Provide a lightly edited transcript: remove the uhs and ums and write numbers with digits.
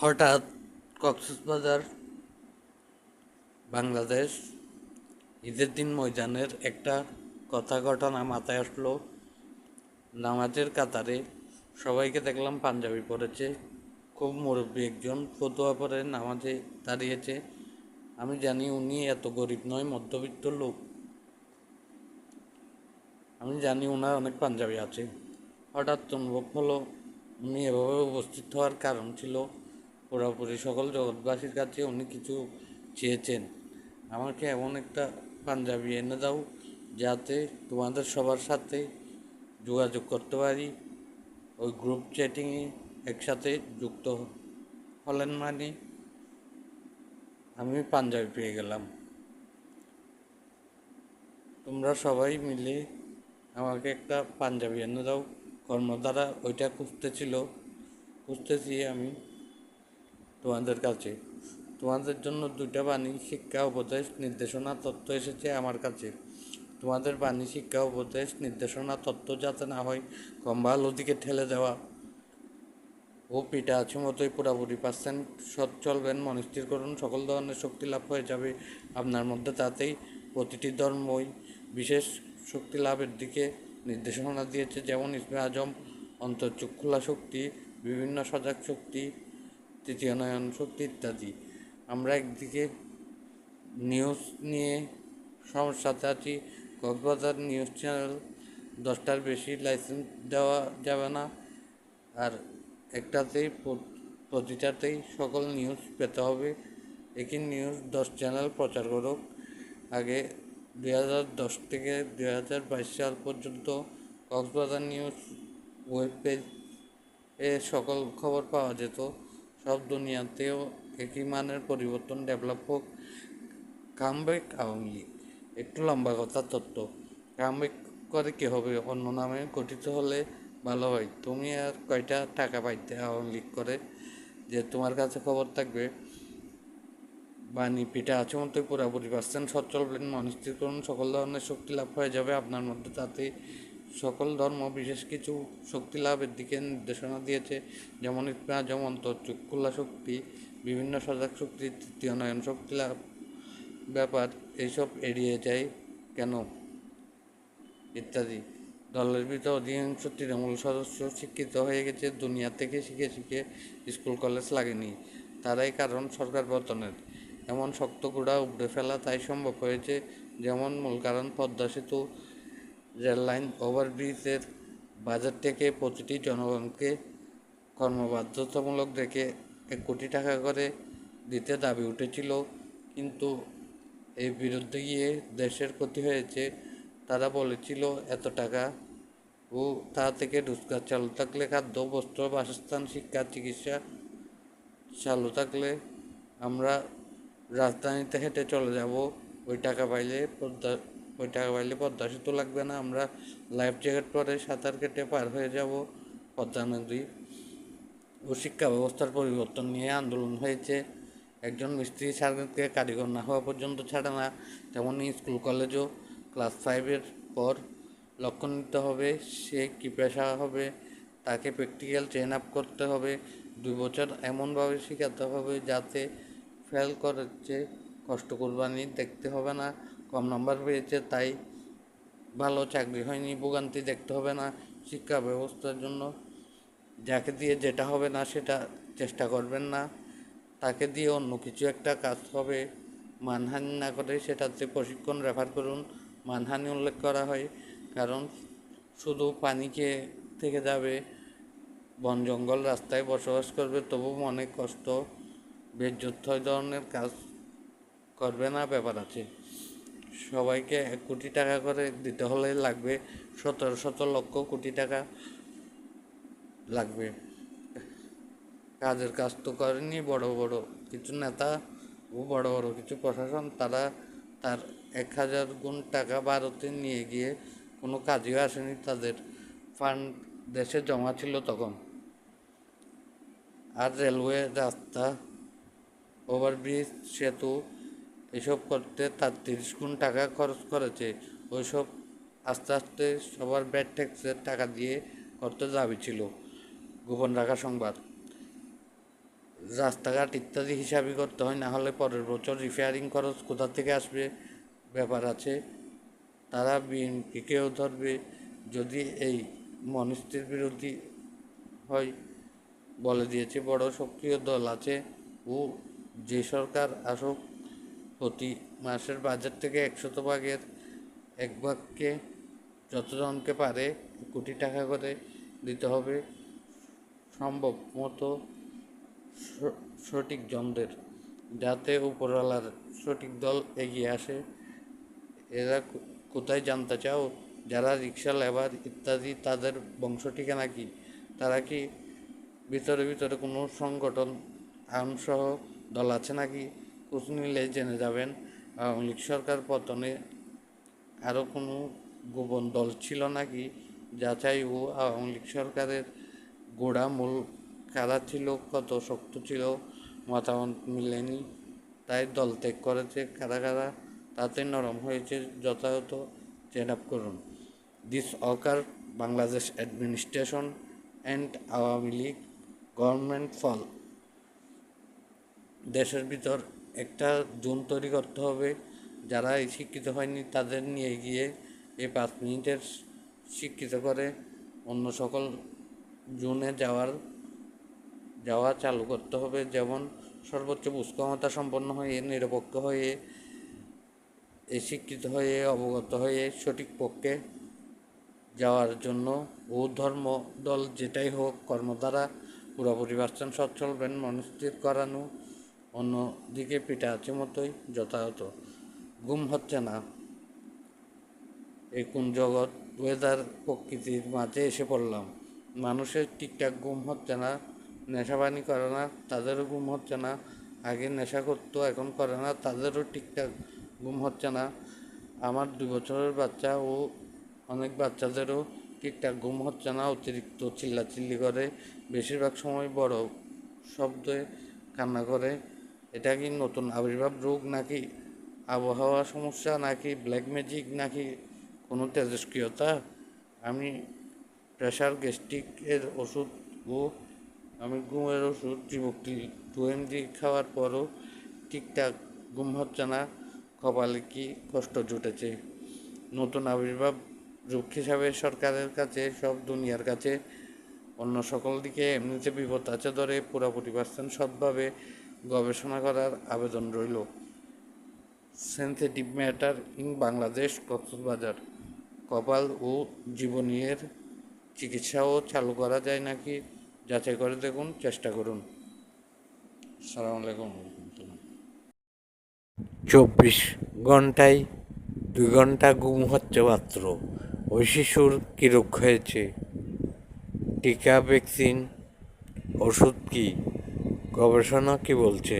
হঠাৎ কক্সবাজার বাংলাদেশ ঈদের দিন ময়দানের একটা ঘটনা মাথায় আসলো। নামাজের কাতারে সবাইকে দেখলাম পাঞ্জাবি পরেছে, খুব মুরব্বী একজন ফতুয়া পরে নামাজে দাঁড়িয়েছে। আমি জানি উনি এত গরিব নয়, মধ্যবিত্ত লোক। আমি জানি ওনার অনেক পাঞ্জাবি আছে। হঠাৎ অনুভব হলো উনি এভাবে উপস্থিত হওয়ার কারণ ছিল পুরোপুরি সকল জগৎবাসীর কাছে উনি কিছু চেয়েছেন। আমাকে এমন একটা পাঞ্জাবি এনে দাও যাতে তোমাদের সবার সাথে যোগাযোগ করতে পারি। ওই গ্রুপ চ্যাটিংয়ে একসাথে যুক্ত হলেন মানে আমি পাঞ্জাবি পেয়ে গেলাম। তোমরা সবাই মিলে আমাকে একটা পাঞ্জাবি এনে দাও। কর্মধারা ওইটা খুঁজতেছি আমি তোমাদের কাছে। তোমাদের জন্য দুইটা বাণী, শিক্ষা, উপদেশ, নির্দেশনা, তত্ত্ব এসেছে আমার কাছে। তোমাদের বাণী, শিক্ষা, উপদেশ, নির্দেশনা, তত্ত্ব যাতে না হয় কম্বাল ওদিকে ঠেলে দেওয়া ও পিঠা আছে মতোই পুরাপুরি পার্সেন্ট সৎ চলবেন, মনস্থির করুন, সকল ধরনের শক্তি লাভ হয়ে যাবে আপনার মধ্যে। তাতেই প্রতিটি ধর্মই বিশেষ শক্তি লাভের দিকে নির্দেশনা দিয়েছে, যেমন ইসমে আজম, অন্তর্চক্ষুলা শক্তি, বিভিন্ন সজাগ শক্তি, তৃতীয় নয়ন শক্তি ইত্যাদি। আমরা একদিকে নিউজ নিয়ে সমস্যাতে আছি। কক্সবাজার নিউজ চ্যানেল 10টার বেশি লাইসেন্স দেওয়া যাবে না, আর একটাতেই প্রতিটাতেই সকল নিউজ পেতে হবে। একই নিউজ 10 চ্যানেল প্রচার করুক। আগে 2010 থেকে 2022 সাল পর্যন্ত কক্সবাজার নিউজ ওয়েব পেজ এ সকল খবর পাওয়া যেত। সব দুনিয়াতেও একই মানের পরিবর্তন ডেভেলপ হোক। কামব্যাক আওয়ামী লীগ একটু লম্বা কথা তত্ত্ব। কামব্যাক করে কী হবে? অন্য নামে গঠিত হলে ভালো হয়। তুমি আর কয়টা টাকা পাইতে আওয়ামী লীগ করে যে তোমার কাছে খবর থাকবে? বাণী পিঠা আছে মতোই পুরাপুরি পার্সেন্ট সচ্ছল মনস্থির করুন, সকল ধরনের শক্তি লাভ হয়ে যাবে আপনার মধ্যে। তাতে সকল ধর্ম বিশেষ কিছু শক্তি লাভের দিকে নির্দেশনা দিয়েছে, যেমন ইসমে আজম, অন্তর্চক্ষুলা শক্তি, বিভিন্ন সজাগ শক্তি, তৃতীয় নয়ন শক্তি লাভ ব্যাপার এইসব এড়িয়ে যায় কেন ইত্যাদি। দলের ভিতর অধিকাংশ তৃণমূল সদস্য শিক্ষিত হয়ে গেছে, দুনিয়া থেকে শিখে শিখে স্কুল কলেজ লাগেনি। তারাই কারণ সরকার পতনের। এমন শক্ত গুঁড়া উপড়ে ফেলা তাই সম্ভব হয়েছে। যেমন মূল কারণ পদ্মা সেতু, রেললাইন, ওভারব্রিজের বাজেট থেকে প্রতিটি জনগণকে কর্মবাধ্যতামূলক রেখে 1 কোটি টাকা করে দিতে দাবি উঠেছিল, কিন্তু এর বিরুদ্ধে গিয়ে দেশের ক্ষতি হয়েছে। তারা বলেছিল এত টাকা ও তা থেকে রোজগার চালু থাকলে, খাদ্য, বস্ত্র, বাসস্থান, শিক্ষা, চিকিৎসা চালু থাকলে আমরা রাজধানীতে হেঁটে চলে যাব। ওই টাকা পাইলে পদ্মা সেতু লাগবে না, আমরা লাইফ জ্যাকেট পরে সাঁতার কেটে পার হয়ে যাব পদ্মা নদী। ও শিক্ষা ব্যবস্থার পরিবর্তন নিয়ে আন্দোলন হয়েছে। একজন মিস্ত্রি সার্জেন্টকে কারিগর না হওয়া পর্যন্ত ছাড়ে না। তেমনই স্কুল কলেজও ক্লাস 5-এর পর লক্ষ্য নিতে হবে সে কী পেশা হবে, তাকে প্র্যাকটিক্যাল ট্রেন আপ করতে হবে। 2 বছর এমনভাবে শেখাতে হবে যাতে ফেল করেছে কষ্ট কোরবানি দেখতে হবে না, কম নাম্বার পেয়েছে তাই ভালো চাকরি হয়নি ভোগান্তি দেখতে হবে না। শিক্ষা ব্যবস্থার জন্য যাকে দিয়ে যেটা হবে না সেটা চেষ্টা করবেন না, তাকে দিয়ে অন্য কিছু একটা কাজ হবে। মানহানি না করে সেটাতে প্রশিক্ষণ রেফার করুন। মানহানি উল্লেখ করা হয় কারণ শুধু পানি খেয়ে থেকে যাবে, বন জঙ্গল রাস্তায় বসবাস করবে, তবু মনে কষ্ট, বেজ্জত ধরনের কাজ করবে না, ব্যাপার আছে। সবাইকে 1 কোটি টাকা করে দিতে হলে লাগবে 17 লক্ষ কোটি টাকা লাগবে। কাজের কাজ তো করেনি বড় বড় কিছু নেতা ও বড় বড় কিছু প্রশাসন, তারা তার 1000 গুণ টাকা ভারতে নিয়ে গিয়ে কোনো কাজেও আসেনি। তাদের ফান্ড দেশে জমা ছিল তখন। আর রেলওয়ে, রাস্তা, ওভারব্রিজ, সেতু এসব করতে তার 30 গুণ টাকা খরচ করেছে। ওইসব আস্তে আস্তে সবার ব্যাড ট্যাক্সের টাকা দিয়ে করতে দাবি ছিল। গোপন রাখা সংবাদ, রাস্তাঘাট ইত্যাদি হিসাবই করতে হয়, না হলে পরের বছর রিপেয়ারিং খরচ কোথা থেকে আসবে ব্যাপার আছে। তারা বিএনপিকেও ধরবে যদি এই মনস্থির বিরোধী হয়। বলে দিয়েছে বড় সক্রিয় দল আছে ও যে সরকার আসুক প্রতি মাসের বাজেট থেকে 100% 1 ভাগকে যতজনকে পারে কোটি টাকা করে দিতে হবে, সম্ভব মতো সঠিক জনদের, যাতে উপরওয়ালার সঠিক দল এগিয়ে আসে। এরা কোথায় জানতে চাও? যারা রিক্সা লেবার ইত্যাদি তাদের বংশ ঠিকানা কি? তারা কি ভিতরে ভিতরে কোনো সংগঠন আইনসহ দল আছে নাকি? খোঁজ নিলে জেনে যাবেন আওয়ামী লীগ সরকার পতনে আরও কোনো গোপন দল ছিল নাকি? যাচাই ও আওয়ামী লীগ সরকারের গোড়া মূল কারা ছিল, কত শক্ত ছিল, মতামত মিলেনি, তাই দল ত্যাগ করেছে কারা কারা, তাতে নরম হয়েছে যথাযথ চেক আপ করুন। This occur Bangladesh administration and Awami League government ফল। দেশের ভিতর একটা জোন তৈরি করতে হবে, যারা এই শিক্ষিত হয়নি তাদের নিয়ে গিয়ে এই 5 মিনিটের শিক্ষিত করে অন্য সকল জোনে যাওয়া চালু করতে হবে। যেমন সর্বোচ্চ বুঝ ক্ষমতা সম্পন্ন হয়ে নিরপেক্ষ হয়ে এই শিক্ষিত হয়ে অবগত হয়ে সঠিক পক্ষে যাওয়ার জন্য ও ধর্ম দল যেটাই হোক কর্মদ্বারা পুরোপুরি পার্সেন সৎ চলবেন, মনস্থির করানো অন্যদিকে পিঠা আছে মতোই যথাযথ। ঘুম হচ্ছে না, এই কোন জগৎ ওয়েদার প্রকৃতির মাঝে এসে পড়লাম। মানুষের ঠিকঠাক ঘুম হচ্ছে না, নেশাবানি করে না তাদেরও ঘুম হচ্ছে না, আগে নেশা করতো এখন করে না তাদেরও ঠিকঠাক ঘুম হচ্ছে না। আমার 2 বছরের বাচ্চা ও অনেক বাচ্চাদেরও ঠিকঠাক ঘুম হচ্ছে না, অতিরিক্ত চিল্লাচিল্লি করে, বেশিরভাগ সময় বড় শব্দে কান্না করে। এটা কি নতুন আবির্ভাব রোগ নাকি আবহাওয়া সমস্যা নাকি ব্ল্যাক ম্যাজিক নাকি কোনো তেজস্ক্রিয়তা? আমি প্রেশার গ্যাস্ট্রিকের ওষুধ ও আমি ঘুমের ওষুধ টিবুকটি 2 mg খাওয়ার পরও ঠিকঠাক ঘুম হচ্ছে না, কপালে কি কষ্ট জুটেছে। নতুন আবির্ভাব রোগ হিসাবে সরকারের কাছে সব দুনিয়ার কাছে অন্য সকল দিকে এমনিতে বিপদ আছে ধরে পুরোপুরি সৎভাবে গবেষণা করার আবেদন রইল। Sensitive matter in Bangladesh Cox's Bazar. কপাল ও জীবনীর চিকিৎসাও চালু করা যায় নাকি যাচাই করে দেখুন, চেষ্টা করুন। আসসালামু আলাইকুম। 24 ঘন্টায় 2 ঘন্টা ঘুম হচ্ছে মাত্র, ওই শিশুর কী রোগ হয়েছে? টিকা, ভ্যাকসিন, ওষুধ কি? গবেষণা কি বলছে?